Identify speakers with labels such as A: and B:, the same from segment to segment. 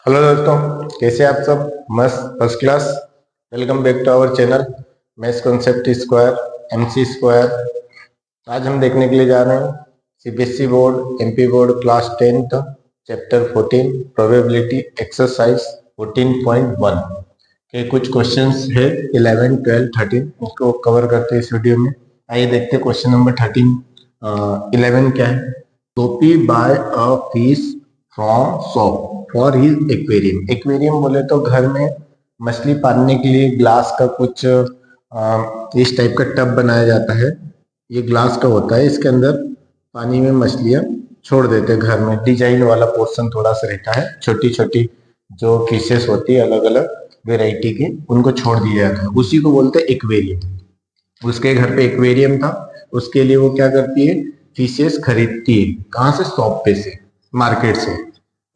A: Hello दोस्तों, कैसे आप सब? मस्त, first class. Welcome back to our channel maths concept square, MC square. आज हम देखने के लिए जा रहे हैं CBSE board, MP board, class 10th, chapter 14 probability exercise 14.1 के कुछ क्वेश्चंस है। 11, 12, 13 उसको कवर करते हैं इस वीडियो में। आइए देखते हैं क्वेश्चन नंबर 11 क्या है। Tommy buy a fish from shop for his aquarium. Aquarium बोले तो घर में मछली पालने के लिए ग्लास का कुछ इस टाइप का टब बनाया जाता है। ये ग्लास का होता है, इसके अंदर पानी में मछलियां छोड़ देते हैं। घर में डिजाइन वाला पोर्शन थोड़ा सा रहता है, छोटी छोटी जो फिशेस होती है अलग अलग वेराइटी की, उनको छोड़ दिया जाता है, उसी को बोलते हैं एक्वेरियम। उसके घर पे एक्वेरियम था, उसके लिए वो क्या करती है, फिशेस खरीदती है। कहाँ से? शॉप पे से, मार्केट से।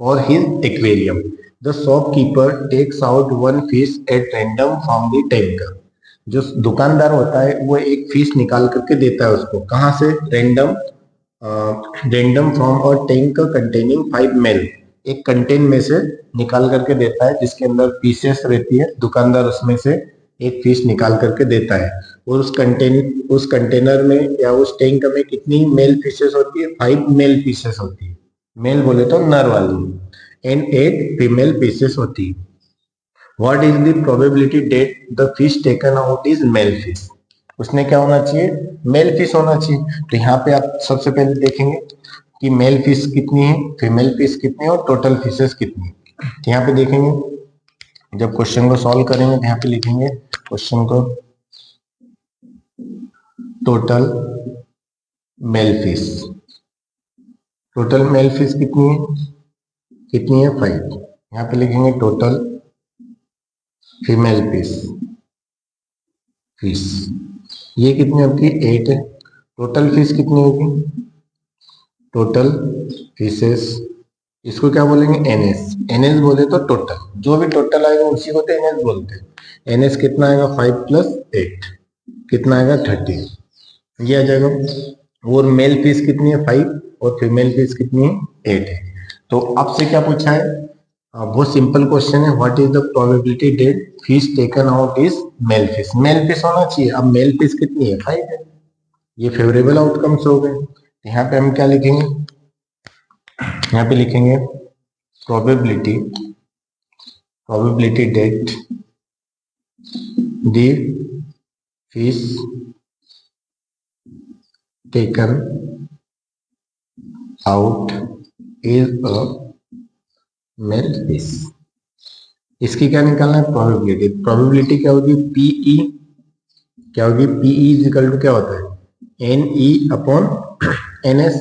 A: और his aquarium the shopkeeper takes out one fish at random from the tank. जो दुकानदार होता है वो एक फिश निकाल करके देता है उसको। कहाँ से? रैंडम फ्रॉम और टैंक कंटेनिंग 5 मेल। एक कंटेन में से निकाल करके देता है जिसके अंदर फिशेस रहती है। दुकानदार उसमें से एक फिश निकाल करके देता है। और उस कंटेनर में या उस टैंक में कितनी मेल फिशेस होती है? 5 मेल फिशेस होती है। मेल बोले तो नर वाली। एंड 8 फीमेल फिशेस होती है। What is the probability that the fish taken out is male fish? उसने क्या होना चाहिए? मेल फिश होना चाहिए। तो यहाँ पे आप सबसे पहले देखेंगे कि मेल फिश कितनी है, फीमेल फिश कितनी है और टोटल फिशेस कितनी है। तो यहाँ पे देखेंगे, जब क्वेश्चन को सॉल्व करेंगे तो यहाँ पे लिखेंगे क्वेश्चन को, total male fish. Total male fish कितनी है? कितनी है? 5। यहाँ पे लिखेंगे टोटल फीमेल फिश ये कितनी होती है? 8 है। टोटल फिश कितनी होगी? टोटल फिशेस, इसको क्या बोलेंगे? एनएस। एनएस बोले तो टोटल, जो भी टोटल आएगा उसी को तो एनएस बोलते हैं। एनएस कितना आएगा? 5 + 8 कितना आएगा? 30। ये आ जाएगा। और मेल फिश कितनी है? 5 और फीमेल फिश कितनी है? 8 है। तो आपसे क्या पूछा है? बहुत सिंपल क्वेश्चन है। What is the probability that fish taken out is male fish? Male fish होना चाहिए। अब मेल फिश कितनी है? 5 है। ये फेवरेबल आउटकम्स हो गए। यहाँ पे हम क्या लिखेंगे? यहाँ पे लिखेंगे probability that the fish taken out is a male fish. इसकी क्या निकालना है? प्रोबेबिलिटी। प्रोबेबिलिटी क्या होगी? पीई। क्या होगी? पीई इज इक्वल टू क्या होता है? NE upon NS.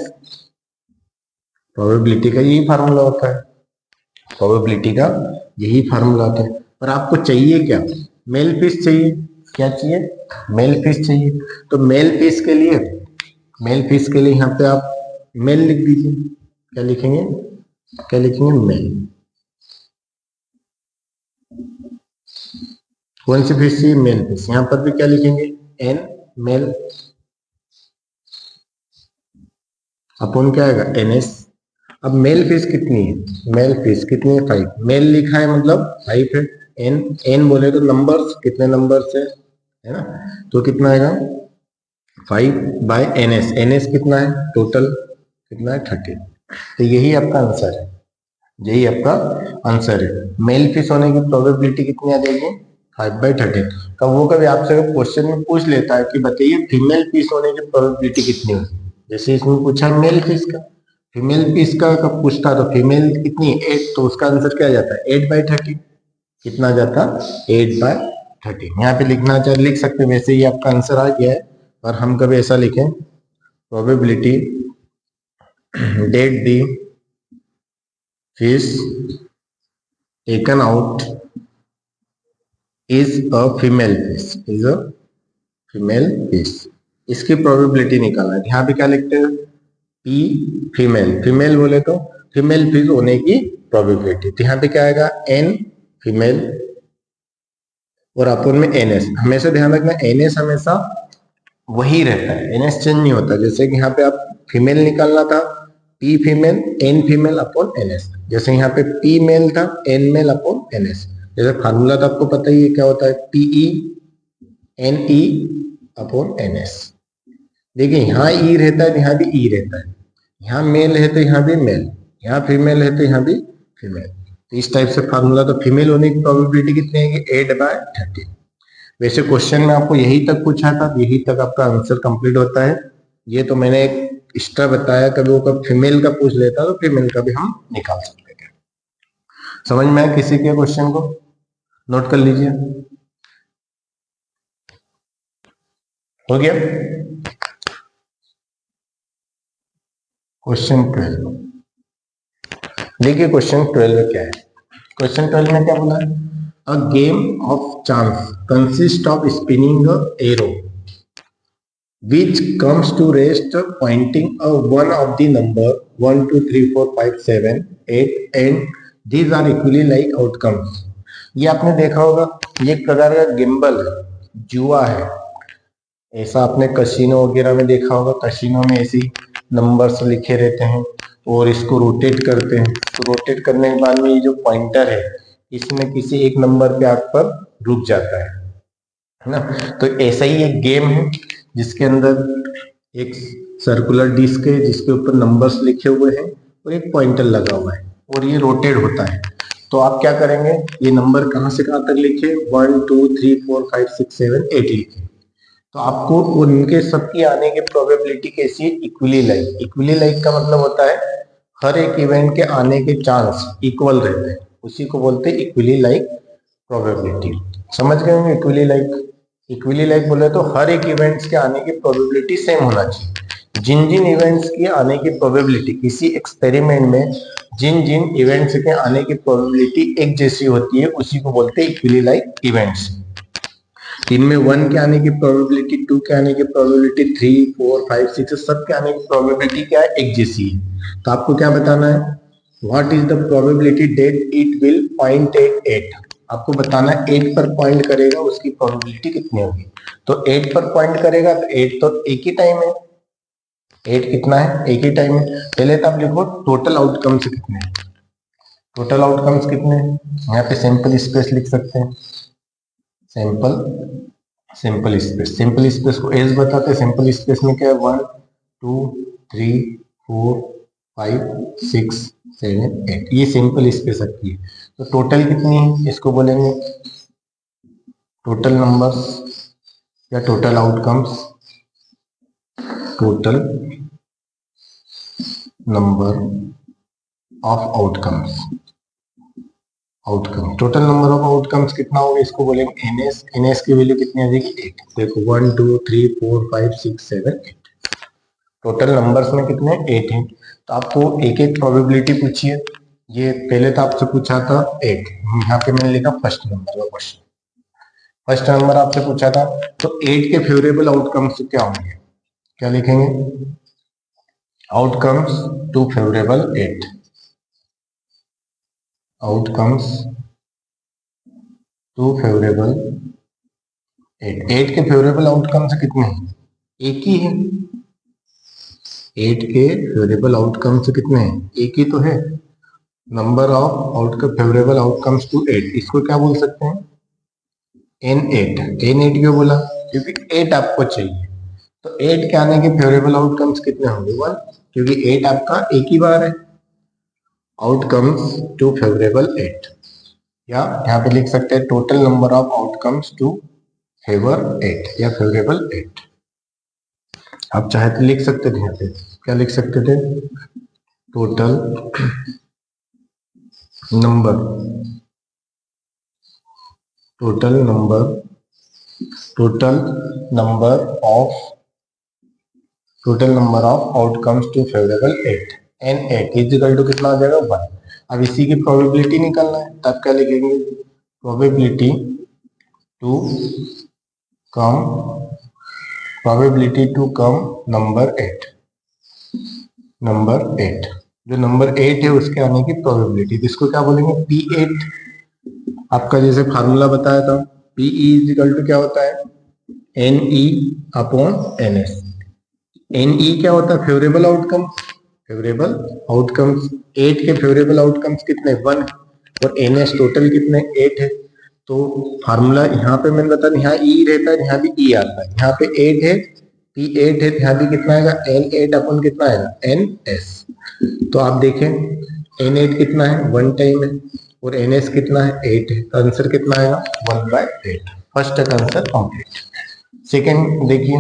A: प्रोबेबिलिटी का यही फार्मूला होता है। प्रोबेबिलिटी का यही फार्मूला होता है। पर आपको चाहिए क्या? मेल फिश चाहिए। क्या चाहिए? मेल फिश चाहिए। तो मेल फिश के लिए यहाँ पे आप मेल लिख दीजिए। क्या लिखेंगे? मेल। कौन सी फिश चाहिए? Male fish. यहाँ पर भी क्या लिखेंगे? एन मेल अपॉन क्या आएगा? एनएस। अब मेल फिश कितनी है? मेल फिश कितनी है? 5। मेल लिखा है मतलब 5 है। एन बोले तो नंबर्स, कितने नंबर्स है ना? तो कितना आएगा? 5/NS। NS कितना है? टोटल कितना है? 30। तो यही आपका आंसर है। यही आपका आंसर है। मेल फिश होने की प्रोबेबिलिटी कितनी आ जाएगी? 5/30। कभी आपसे क्वेश्चन में पूछ लेता है कि बताइए फीमेल फिश होने की प्रोबेबिलिटी कितनी होगी। जैसे इसमें पूछा मेल फिश का, फीमेल फिश का कब पूछता तो फीमेल कितनी? 8। तो उसका आंसर क्या जाता है? 8/30। कितना जाता? 8/30। यहाँ पे लिखना चाहे लिख सकते, वैसे ही आपका आंसर आ गया है। और हम कभी ऐसा लिखें, probability that the fish taken out is a female fish. इसकी प्रोबेबिलिटी निकालना है। यहाँ पे क्या लिखते हैं? पी फीमेल बोले तो फीमेल फिश होने की प्रोबेबिलिटी। तो यहाँ पे क्या आएगा? एन फीमेल और अपन में एनएस। हमेशा ध्यान रखना, एनएस हमेशा वही रहता है, एनएस चेंज नहीं होता। जैसे कि यहाँ पे आप फीमेल निकालना था P female N female upon NS। जैसे यहाँ पे P मेल था, N मेल अपॉन NS। जैसे फार्मूला तो आपको पता ही है क्या होता है, PE NE अपॉन NS। देखिए यहाँ E रहता है, यहाँ भी E रहता है, यहाँ मेल है तो यहाँ भी मेल, यहाँ फीमेल है तो यहाँ भी फीमेल। तो इस टाइप से फार्मूला, तो फीमेल होने की प्रोबेबिलिटी कितनी है, 8/30। वैसे क्वेश्चन में आपको यही तक पूछा था, यही तक आपका आंसर कंप्लीट होता है। ये तो मैंने एक एक्स्ट्रा बताया, कभी वो कब फीमेल का पूछ लेता तो फीमेल का भी हम निकाल सकते थे। समझ में आया किसी के क्वेश्चन को? नोट कर लीजिए। हो गया क्वेश्चन 12। देखिए क्वेश्चन 12 क्या है। क्वेश्चन 12 में क्या बोला है, a game of chance consist of spinning a arrow which comes to rest pointing a one of the number 1 2 3 4 5 7 8 and these are equally like outcomes। ये आपने देखा होगा, ये एक प्रकार का गिम्बल है, जुआ है। ऐसा आपने कसिनो वगैरह में देखा होगा, कसिनो में ऐसे नंबर्स लिखे रहते हैं और इसको रोटेट करते हैं। तो रोटेट करने के बाद में ये जो पॉइंटर है, इसमें किसी एक नंबर पे आकर रुक जाता है ना। तो ऐसा ही एक गेम है जिसके अंदर एक सर्कुलर डिस्क है जिसके ऊपर नंबर्स लिखे हुए हैं और एक पॉइंटर लगा हुआ है और ये रोटेट होता है। तो आप क्या करेंगे, ये नंबर कहाँ से कहाँ तक लिखे, 1 2 3 4 5 6 7 8 लिखे। तो आपको उनके सबकी आने की प्रोबेबिलिटी कैसी है, इक्वली लाइक। इक्वली लाइक का मतलब होता है हर एक इवेंट के आने के चांस इक्वल रहते हैं, उसी को बोलते हैं इक्वली लाइक प्रोबेबिलिटी। समझ गए होंगे इक्वली लाइक। इक्वली लाइक बोले तो हर एक इवेंट्स के आने की प्रोबेबिलिटी सेम होना चाहिए। जिन जिन इवेंट्स की आने की प्रोबेबिलिटी, किसी एक्सपेरिमेंट में जिन जिन इवेंट्स के आने की प्रोबेबिलिटी एक जैसी होती है, उसी को बोलते हैं इक्वली लाइक इवेंट्स। इनमें 1 के आने की प्रोबेबिलिटी, 2 के आने की प्रोबेबिलिटी, 3 4 5 6 सब के आने की प्रोबेबिलिटी क्या है, एक जैसी है। तो आपको क्या बताना है, what is the probability that it will point at 8। आपको बताना है 8 पर पॉइंट करेगा उसकी प्रोबेबिलिटी कितनी होगी। तो 8 पर पॉइंट करेगा तो 8 तो एक ही टाइम है, 8 कितना है, एक ही टाइम है। पहले तो आप लिखो टोटल आउटकम्स कितने हैं। टोटल आउटकम्स कितने हैं, यहाँ पे सैंपल स्पेस लिख सकते हैं, सिंपल स्पेस। सिंपल स्पेस को एज बताते हैं। सिंपल स्पेस में क्या है, 1 2 3 4 5 6 7 8, ये सिंपल स्पेस आती है। तो टोटल कितनी है, इसको बोलेंगे टोटल नंबर्स या total outcomes. Total number of outcomes. Total number of outcomes कितना होगा, इसको बोलेंगे एनएस। एनएस की वैल्यू कितनी आ जाएगी, 8। देखो 1 2 3 4 5 6 7 8, टोटल नंबर्स में कितने 8 हैं। तो आपको एक एक प्रोबेबिलिटी पूछिए। ये पहले तो आपसे पूछा था 8, यहाँ पे मैंने लिखा फर्स्ट नंबर का क्वेश्चन, फर्स्ट नंबर आपसे पूछा था। तो 8 के फेवरेबल आउटकम्स क्या होंगे, क्या लिखेंगे, outcomes to favourable 8। Outcomes to favourable 8। 8 के फेवरेबल आउटकम्स कितने हैं, एक ही है। 8 के फेवरेबल आउटकम्स कितने हैं, एक ही तो है। Number of outcome favourable outcomes to 8, इसको क्या बोल सकते हैं, N8। N8 क्यों बोला, क्योंकि 8 आपको चाहिए। तो 8 के आने के फेवरेबल आउटकम्स कितने होंगे, 1, क्योंकि 8 आपका एक ही बार है। आउटकम्स टू फेवरेबल 8, या यहाँ पे लिख सकते हैं total number of outcomes to favour 8 या फेवरेबल 8। आप चाहे तो लिख सकते थे, यहाँ पे क्या लिख सकते थे, total number of outcomes to favourable 8, N8 equal to कितना आ जाएगा, 1। अब इसी की प्रोबेबिलिटी निकालना है, तब क्या लिखेंगे, प्रोबेबिलिटी टू कम नंबर 8। जो नंबर 8 है उसके आने की प्रोबेबिलिटी, इसको क्या बोलेंगे, P8। आपका जैसे फार्मूला बताया था, PE इक्वल टू क्या होता है, NE अपॉन NS। NE क्या होता है, फेवरेबल आउटकम। फेवरेबल आउटकम्स, 8 के फेवरेबल आउटकम्स कितने 1 और NS टोटल कितने 8 है। तो फार्मूला यहाँ पे मैंने बता यहाँ E रहता है, यहाँ भी E आता है, यहाँ पे 8 है P 8 है, यहाँ भी कितना आएगा N8 अपन कितना आएगा NS। तो आप देखें N8 कितना है 1 टाइम है और NS कितना है 8 है, तो आंसर कितना आएगा 1/8। फर्स्ट का आंसर कंप्लीट। सेकेंड देखिए,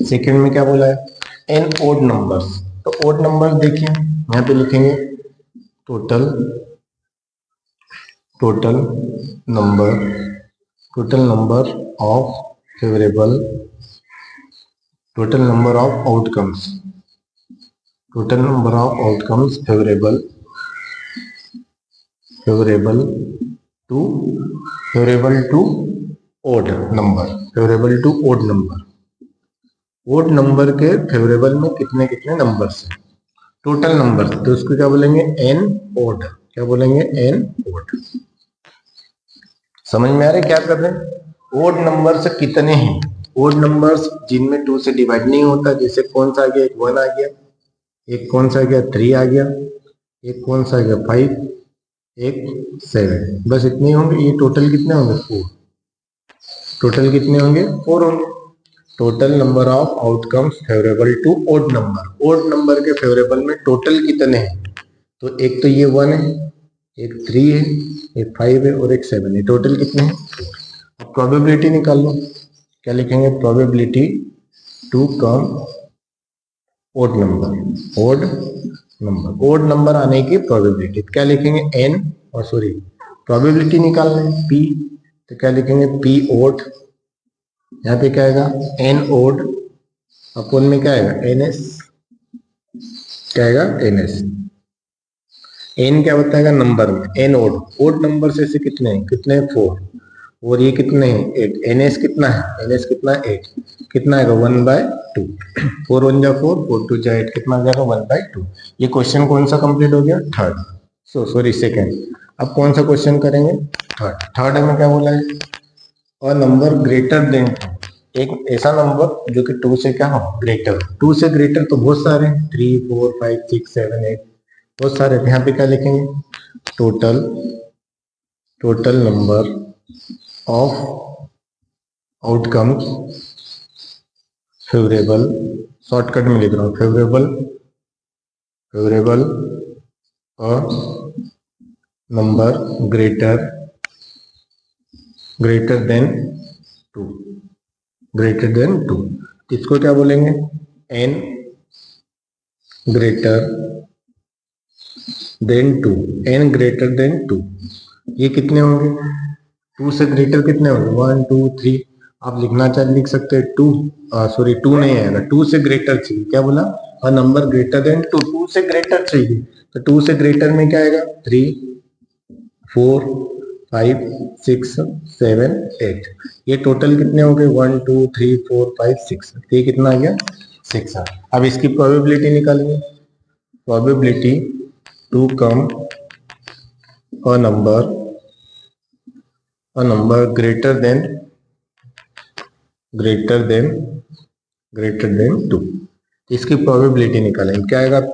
A: सेकेंड में क्या बोला है एन ओड नंबर्स। तो ओड नंबर देखिए यहाँ पे लिखेंगे total number of favourable, total number of outcomes, total number of outcomes favourable to odd number, favourable to odd number. Odd number के फेवरेबल में कितने कितने नंबर्स हैं, टोटल नंबर, तो उसको क्या बोलेंगे एन ओड। क्या बोलेंगे एन ओड। समझ में आ रहा है क्या कर रहे हैं। ओड नंबर्स कितने हैं, ओड नंबर्स जिनमें 2 से डिवाइड नहीं होता, जैसे कौन सा आ गया, एक 1 आ गया, एक कौन सा आ गया 3 आ गया, एक कौन सा आ गया 5, एक 7, बस इतने होंगे। ये टोटल कितने होंगे 4, टोटल कितने होंगे 4 होंगे। Total number of outcomes favourable to odd number, odd number के फेवरेबल में टोटल कितने हैं, तो एक तो ये 1 है, एक 3 है, एक 5 है और एक 7 है, टोटल कितने हैं 4। अब प्रोबेबिलिटी निकाल लो, क्या लिखेंगे probability to come odd number, odd number आने की प्रोबेबिलिटी क्या लिखेंगे एन, और सॉरी प्रोबेबिलिटी निकालना है पी, तो क्या लिखेंगे पी ओड, यहाँ पे क्या आएगा एन ओड अपन में क्या आएगा एन एस, क्या आएगा एन एस। एन क्या बताएगा नंबर में, एन ओड, ओड नंबर से कितने हैं, कितने 4 और ये कितने हैं 8, एन एस कितना है, एन एस कितना 8, कितना आएगा 1/2, 4 1 जा 4, 4 2 जा 8, कितना आ जाएगा 1/2। ये क्वेश्चन कौन सा कंप्लीट हो गया थर्ड, सॉरी सेकेंड। अब कौन सा क्वेश्चन करेंगे थर्ड। थर्ड में क्या बोला है और नंबर ग्रेटर देन 2, एक ऐसा नंबर जो कि 2 से क्या हो ग्रेटर, 2 से ग्रेटर तो बहुत सारे 3 4 5 6 7 8 बहुत सारे। यहाँ पे क्या लिखेंगे total number of outcomes favourable, shortcut में लिख रहा हूँ favourable a number greater than 2, इसको क्या बोलेंगे n greater than 2, n greater than 2। ये कितने होंगे 2 से ग्रेटर कितने होंगे 1 2 3, आप लिखना चाहे लिख सकते हैं 2, सॉरी 2 नहीं आएगा, 2 से ग्रेटर चाहिए, क्या बोला अ नंबर ग्रेटर देन 2, 2 से ग्रेटर चाहिए, तो 2 से ग्रेटर में क्या आएगा 3 4 5 6 7 8, ये टोटल कितने हो गए 1 2 3 4 5 6, ये कितना आ गया 6 आ। अब इसकी प्रोबेबिलिटी निकालेंगे, probability to come a number greater than 2, इसकी प्रोबेबिलिटी निकालेंगे, क्या आएगा p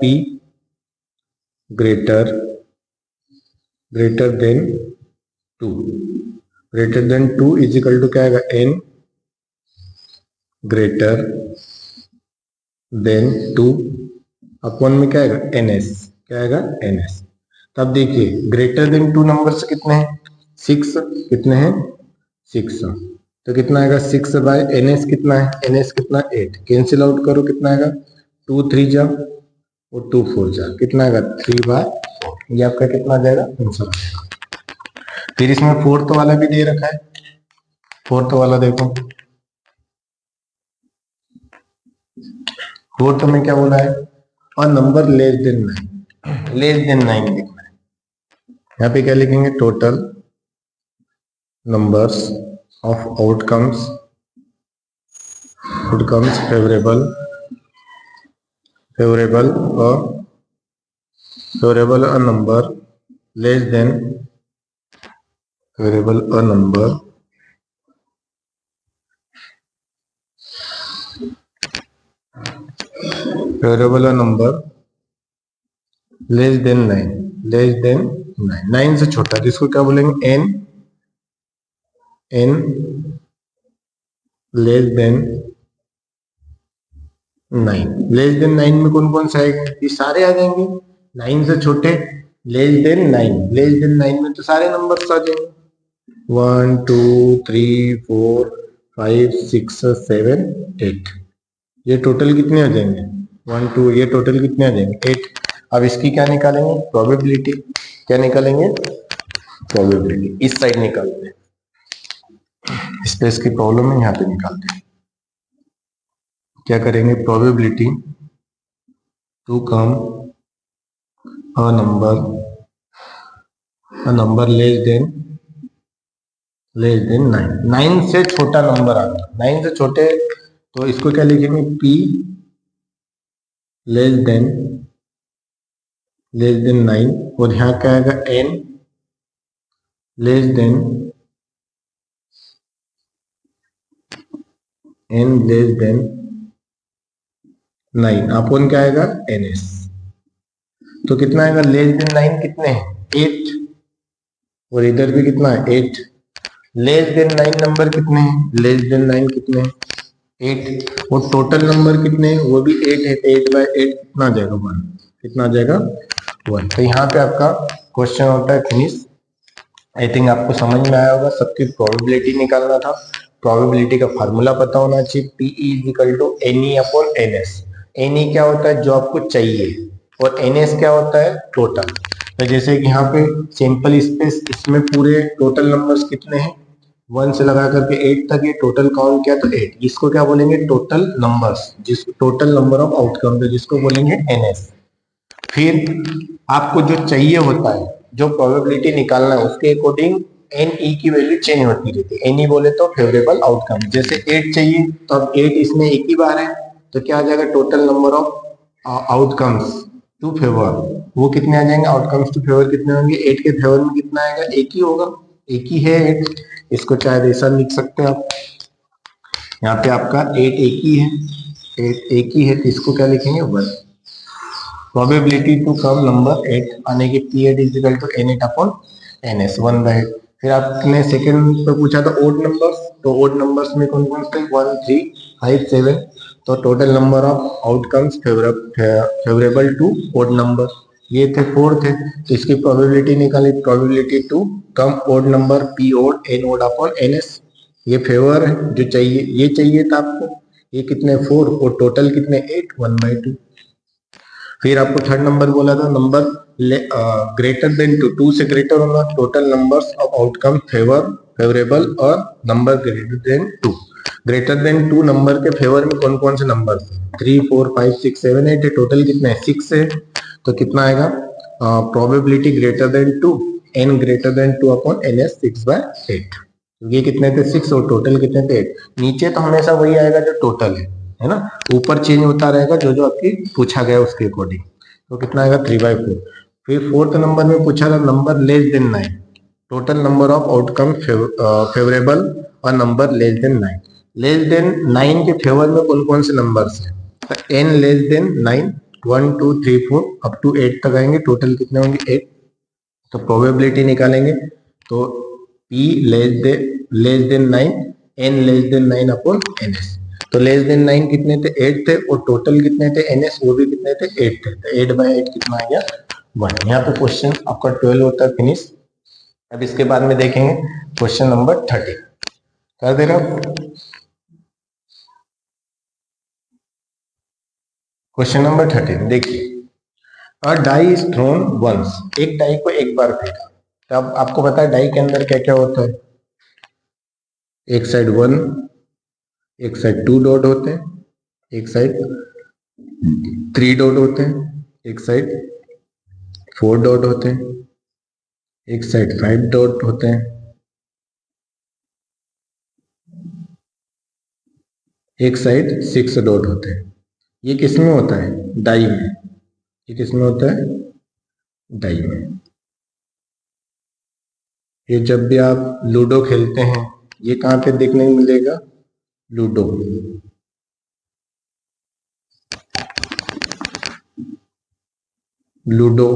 A: greater than 2, greater than 2 is equal to क्या आएगा n ग्रेटर देन 2 अपॉन में क्या आएगा ns, क्या आएगा ns। तब देखिए ग्रेटर देन 2 नंबर्स कितने हैं 6, कितने हैं 6, तो कितना आएगा 6 बाय ns कितना है, ns कितना 8, कैंसिल आउट करो कितना आएगा 2 3 जा और 2 4 जा, कितना आएगा 3/4, ये आपका कितना आ जाएगा आंसर। फिर इसमें फोर्थ वाला भी दे रखा है, फोर्थ वाला देखो, फोर्थ में क्या बोला है और नंबर लेस देन 9 लिखना है। यहाँ पे क्या लिखेंगे total numbers of outcomes favourable a number less than favourable a number favourable number less than 9, less than 9, 9 से छोटा, जिसको क्या बोलेंगे N, N less than 9। Less than 9 में कौन कौन से आएंगे? ये सारे आ जाएंगे 9 से छोटे। लेस देन 9, लेस देन 9 में तो सारे नंबर्स आ जाएंगे 1 2 3 4 5 6 7 8। ये टोटल कितने आ जाएंगे 1 2, ये टोटल कितने आ जाएंगे 8। अब इसकी क्या निकालेंगे? प्रोबेबिलिटी। क्या निकालेंगे? प्रोबेबिलिटी। इस साइड निकालते हैं, स्पेस की प्रॉब्लम है, यहाँ पे निकालते हैं। क्या करेंगे? Probability to come a number less than 9। 9 से छोटा नंबर आता है, 9 से छोटे, तो इसको क्या लिखेंगे? P less than 9। और यहाँ क्या आएगा? N लेस देन 9 अपॉन क्या आएगा? NS। तो कितना आएगा? लेस देन 9 कितने हैं? 8। और इधर भी कितना है? 8। लेस देन 9 नंबर कितने हैं? लेस देन 9 कितने हैं? 8। और टोटल नंबर कितने हैं? वो भी 8 है। 8 बाय 8 कितना आ जाएगा? 1। कितना आ जाएगा? 1। तो यहाँ पे आपका क्वेश्चन होता है फिनिश। आई थिंक आपको समझ में आया होगा। सबकी प्रोबेबिलिटी निकालना था। प्रोबेबिलिटी का फार्मूला पता होना चाहिए, PE is equal to NE upon NS. NE क्या होता है? जो आपको चाहिए, और एनएस क्या होता है? टोटल। तो जैसे कि यहाँ पे सिंपल स्पेस, इसमें पूरे टोटल नंबर्स कितने हैं? 1 से लगा करके 8 तक, ये टोटल काउंट किया तो 8। इसको क्या बोलेंगे? टोटल नंबर्स, जिसको टोटल नंबर ऑफ आउटकम, जिसको बोलेंगे एनएस। फिर आपको जो चाहिए होता है, जो प्रोबेबिलिटी निकालना है, उसके अकॉर्डिंग एन ई की वैल्यू चेंज होती रहती है। एन ई बोले तो फेवरेबल आउटकम। जैसे 8 चाहिए, तो अब 8 इसमें एक ही बार है, तो क्या आ जाएगा? Total number of outcomes to favour, वो कितने आ जाएंगे? आउटकम्स टू फेवर कितने होंगे? 8 के फेवर में कितना आएगा? एक ही होगा, एक ही है 8। इसको चाहे ऐसा लिख सकते हैं आप। यहाँ पे आपका 8 एक ही है, 8 एक ही है, तो इसको क्या लिखेंगे? 1। प्रोबेबिलिटी टू कम नंबर 8 आने की P8 is equal to N8 upon NS 1/8। फिर आपने सेकंड पे पूछा था ओड नंबर्स, तो ओड नंबर्स में कौन कौन से? 1 3 5 7। तो total number of outcomes favourable to odd number, ये थे 4 थे। तो इसकी प्रोबेबिलिटी निकाली, probability to come odd number P odd N odd upon NS। ये फेवर है जो चाहिए, ये चाहिए था आपको। ये कितने? 4। और टोटल कितने? 8 1/2। फिर आपको थर्ड नंबर बोला था, नंबर ग्रेटर देन 2, 2 से ग्रेटर होना। Total numbers of outcome favourable और number greater than 2। Greater than 2 number के फेवर में कौन कौन से नंबर? 3 4 5 6 7 8 है। टोटल कितना है? 6 है। तो कितना आएगा? Probability greater than 2, n greater than 2 upon NS 6/8। ये कितने थे? 6। और टोटल कितने थे? 8। नीचे तो हमेशा वही आएगा जो टोटल है ना। ऊपर चेंज होता रहेगा जो जो आपकी पूछा गया उसके अकॉर्डिंग। तो कितना आएगा? 3/4। फिर फोर्थ नंबर में पूछा था number less than 9। Total number of outcome favourable और number less than 9। Less than 9 के फेवर में कौन कौन से नंबर्स हैं? तो n less than 9, 1 2 3 4 up to 8 तक आएंगे। टोटल कितने होंगे? 8। तो प्रोबेबिलिटी निकालेंगे, तो P less than 9, N less than 9 upon NS। तो लेस देन 9 कितने थे? 8 थे। और टोटल कितने थे? NS वो भी कितने थे? 8 थे। तो 8/8 कितना आ गया? 1। यहाँ पे क्वेश्चन आपका 12 होता है फिनिश। अब इसके बाद में देखेंगे क्वेश्चन नंबर 30। कर दे रहे हो? क्वेश्चन नंबर 30 देखिए, अ डाई इज थ्रोन वंस। एक डाई को एक बार फेंका। तो अब आपको पता है डाई के अंदर क्या क्या होता है? एक साइड 1, एक साइड 2 डॉट होते हैं, एक साइड 3 डॉट होते हैं, एक साइड 4 डॉट होते हैं, एक साइड 5 डॉट होते हैं, एक साइड 6 डॉट होते हैं। ये किस में होता है? डाई में। ये किस में होता है? डाई में। ये जब भी आप लूडो खेलते हैं, ये कहाँ पे देखने को मिलेगा? लूडो। लूडो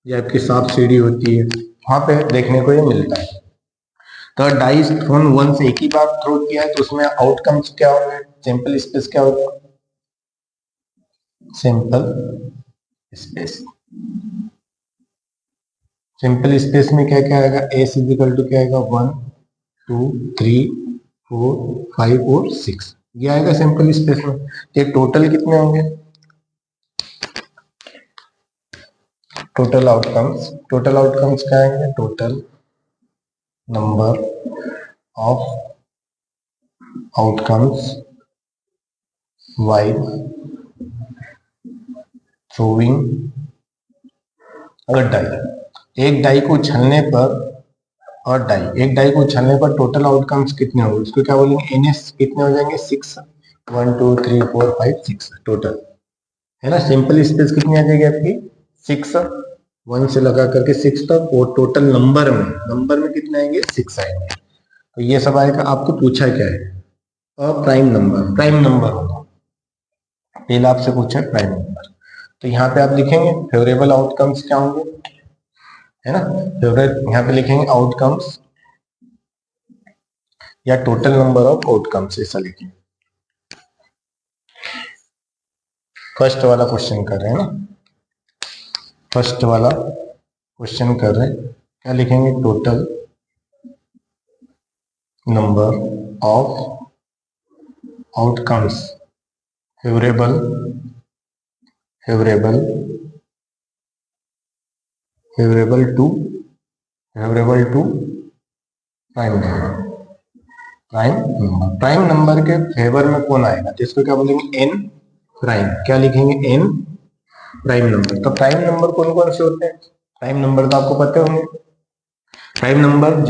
A: या आपकी सांप सीढ़ी होती है, वहां पे देखने को ये मिलता है। तो डाइस थ्रोन वंस एक ही बार थ्रो किया है तो उसमें आउटकम्स क्या होंगे, सैंपल स्पेस क्या होगा, सैंपल स्पेस। सिंपल स्पेस में क्या क्या आएगा, एस इजिकल टू क्या आएगा 1 2 3 4 5 और 6, ये आएगा सिंपल स्पेस में। ये टोटल कितने होंगे, टोटल आउटकम्स क्या आएंगे, total number of outcomes while throwing a die. एक डाई को उछलने पर, और एक डाई को उछलने पर टोटल आउटकम्स कितने होंगे, उसको क्या बोलेंगे, एनएस कितने हो जाएंगे, 6 1 2 3 4 5 6 टोटल, है ना। सिंपल स्पेस कितनी आ जाएगी आपकी 6, 1 से लगा करके 6 तक, और टोटल नंबर में कितने आएंगे 6 आएंगे। तो ये सब आएगा। आपको पूछा क्या है, प्राइम नंबर होगा, पहला आपसे पूछा है प्राइम नंबर। तो यहाँ पे आप लिखेंगे फेवरेबल आउटकम्स क्या होंगे, है ना, फेवरेट यहाँ पे लिखेंगे आउटकम्स या टोटल नंबर ऑफ आउटकम्स, ऐसा लिखेंगे। फर्स्ट वाला क्वेश्चन कर रहे हैं ना, फर्स्ट वाला क्वेश्चन कर रहे हैं, क्या लिखेंगे, total number of outcomes favourable to prime number के फेवर में कौन आएगा, तो इसको क्या बोलेंगे, एन प्राइम। क्या लिखेंगे, एन प्राइम नंबर। तो प्राइम नंबर कौन कौन से होते हैं, प्राइम नंबर तो आपको पते होंगे, प्राइम नंबर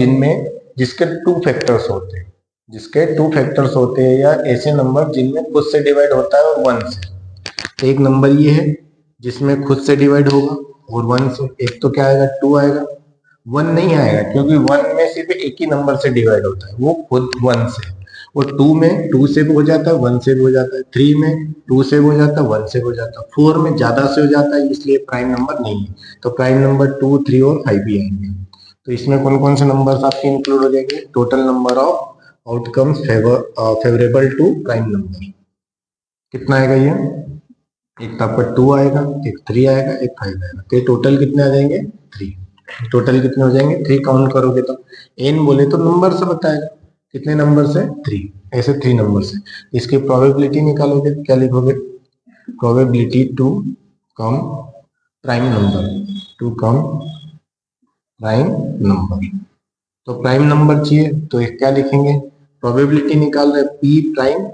A: जिसके टू फैक्टर्स होते हैं, या ऐसे नंबर जिनमें खुद से डिवाइड होता है और 1 से। तो एक नंबर ये है जिसमें खुद से डिवाइड होगा और 1 से, एक तो क्या आएगा 2 आएगा, 1 नहीं आएगा क्योंकि 1 में सिर्फ एक ही नंबर से डिवाइड होता है, वो खुद 1 से। और 2 में 2 से भी हो जाता है, 1 से भी हो जाता है, 3 में 2 से भी हो जाता है, 1 से भी हो जाता है, 4 में ज्यादा से हो जाता है, इसलिए प्राइम नंबर नहीं है। तो प्राइम नंबर 2 3 और 5 ही आएंगे। तो इसमें कौन कौन से नंबर्स आपके इंक्लूड हो जाएंगे, total number of outcomes favourable to prime number, कितना आएगा ये, एक तो आपका 2 आएगा, एक 3 आएगा, एक 5 आएगा, तो टोटल कितने आ जाएंगे 3। टोटल कितने हो जाएंगे 3, काउंट करोगे तो एन बोले तो नंबर से बताएगा, कितने नंबर से 3, ऐसे 3 नंबर से। इसकी प्रोबेबिलिटी निकालोगे, क्या लिखोगे, probability to come prime number, तो प्राइम नंबर चाहिए तो एक क्या लिखेंगे, प्रोबेबिलिटी निकाल रहे पी प्राइम,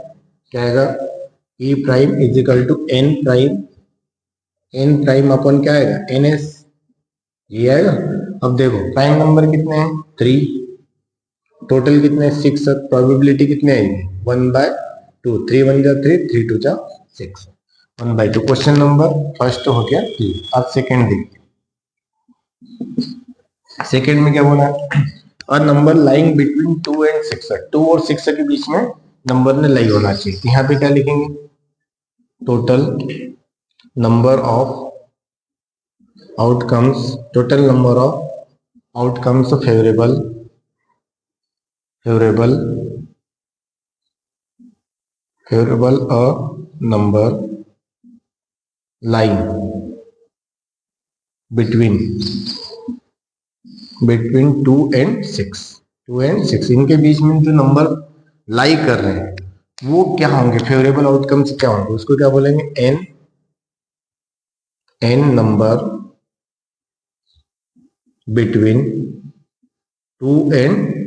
A: क्या आएगा, P prime is equal to N prime अपन क्या आएगा, एन एस, ये आएगा। अब देखो प्राइम नंबर कितने हैं 3, टोटल कितने 6, प्रोबेबिलिटी कितने आएगी 1/2, 3 1 जा 3, 3 2 जा 6, 1/2। क्वेश्चन नंबर फर्स्ट हो गया 3। अब सेकेंड देखिए, सेकेंड में क्या बोला, अ नंबर लाइंग बिटवीन 2 एंड 6, 2 और 6 के बीच में नंबर ने लाई होना चाहिए। तो यहाँ पे क्या लिखेंगे, total number of outcomes favourable a number lying between 2 and 6, इनके बीच में जो नंबर लाई कर रहे हैं वो क्या होंगे, फेवरेबल आउटकम्स क्या होंगे, उसको क्या बोलेंगे, एन नंबर बिटवीन 2 एंड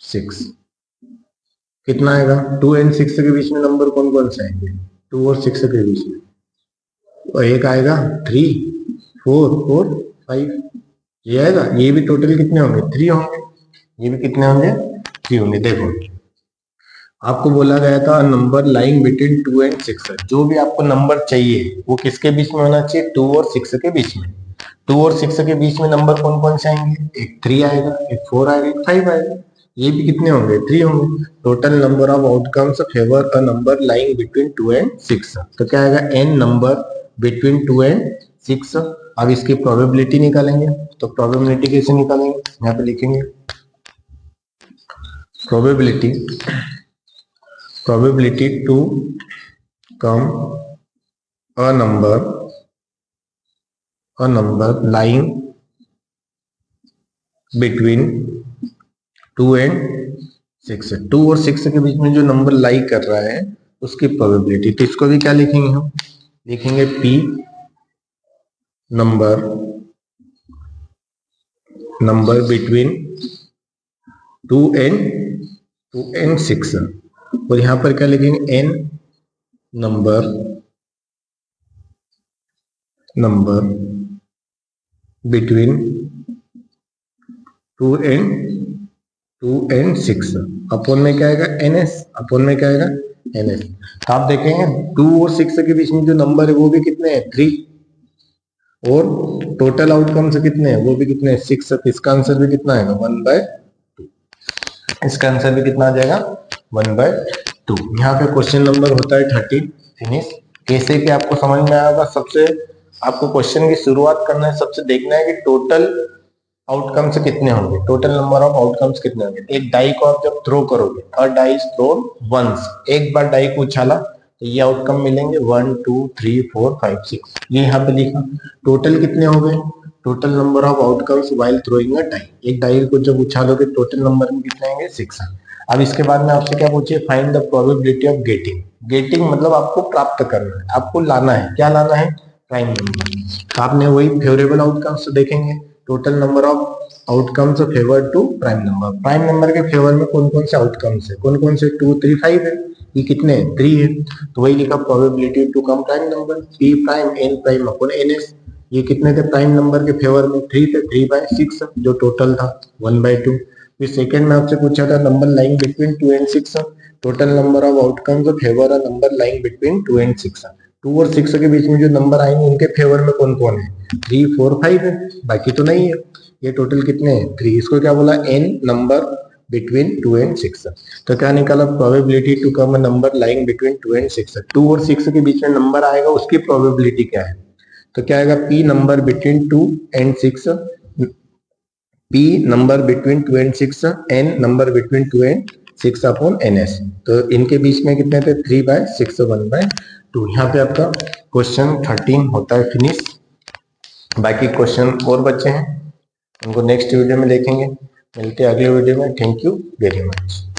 A: 6, कितना आएगा 2 एंड 6 के बीच में नंबर कौन कौन से आएंगे, 2 और 6 के बीच में, और एक आएगा 3 4 और 5, ये आएगा। ये भी टोटल कितने होंगे 3 होंगे, ये भी कितने होंगे 3 होंगे। देखो आपको बोला गया था नंबर लाइंग बिटवीन 2 एंड 6, जो भी आपको नंबर चाहिए वो किसके बीच में होना चाहिए, 2 और 6 के बीच में। 2 और 6 के बीच में नंबर कौन कौन से आएंगे, एक 3 आएगा, एक 4 आएगा, एक 5 आएगा, ये भी कितने होंगे 3 होंगे। Total number of outcomes favour a number lying between 2 and 6, तो क्या आएगा, एन नंबर बिटवीन 2 एंड 6 अब इसकी प्रोबेबिलिटी निकालेंगे। तो प्रोबेबिलिटी कैसे निकालेंगे, यहाँ पे लिखेंगे probability to come a number lying between 2 and 6 है। 2 और 6 के बीच में जो नंबर लाई कर रहा है उसकी प्रोबेबिलिटी। तो इसको भी क्या लिखेंगे, हम लिखेंगे P नंबर बिटवीन 2 and 6, और यहाँ पर क्या लिखेंगे N number between 2 and 6 upon में क्या आएगा NS, अपॉन में क्या आएगा NS। तो आप देखेंगे 2 और 6 के बीच में जो नंबर है वो भी कितने हैं 3, और टोटल आउटकम्स कितने हैं वो भी कितने हैं 6। तो इसका आंसर भी कितना आएगा 1/2। इसका आंसर भी कितना आ जाएगा 1/2। यहाँ पे क्वेश्चन नंबर होता है 13 फिनिश। कैसे कि आपको समझ में आएगा, सबसे आपको क्वेश्चन की शुरुआत करना है, सबसे देखना है कि टोटल आउटकम्स कितने होंगे, टोटल नंबर ऑफ आउटकम्स कितने होंगे। एक डाई को आप जब थ्रो करोगे, अ डाई इज थ्रोन वंस, एक बार डाई को उछाला तो ये आउटकम मिलेंगे 1 2 3 4 5 6। ये यहाँ पे लिखा टोटल कितने हो गए, total number of outcomes while throwing a die. एक डाई को जब उछालोगे टोटल नंबर में कितने आएंगे 6। अब इसके बाद में आपसे क्या पूछिए, find the probability of getting. Getting मतलब आपको प्राप्त करना है, आपको लाना है, क्या लाना है प्राइम नंबर। आपने वही फेवरेबल आउटकम्स देखेंगे, total number of outcomes favour to prime number. Prime number के फेवर में कौन कौन से आउटकम्स है, कौन कौन से 2 3 5 है, ये कितने 3 है। तो वही लिखा probability to come prime number p prime n prime upon ns। ये कितने थे प्राइम नंबर के फेवर में 3 थे, 3/6 जो टोटल था 1/2। फिर सेकंड में आपसे पूछा था number lying between 2 and 6, total number of outcomes favour a number lying between 2 and 6। 2 और 6 के बीच में जो नंबर आएंगे उनके फेवर में कौन कौन है 3 4 5 है, बाकी तो नहीं है। ये टोटल कितने हैं 3। इसको क्या बोला n नंबर बिटवीन 2 and 6। तो क्या निकाला probability to come a number lying between 2 and 6। 2 और 6 के बीच में नंबर आएगा उसकी प्रोबेबिलिटी क्या है, तो क्या आएगा p number between 2 and 6, p number between 2 and 6, n number between 2 and 6 upon ns। तो इनके बीच में कितने थे 3/6 1/2। यहाँ पे आपका क्वेश्चन 13 होता है फिनिश। बाकी क्वेश्चन और बच्चे हैं, उनको नेक्स्ट वीडियो में देखेंगे। मिलते हैं अगले वीडियो में। Thank you very much.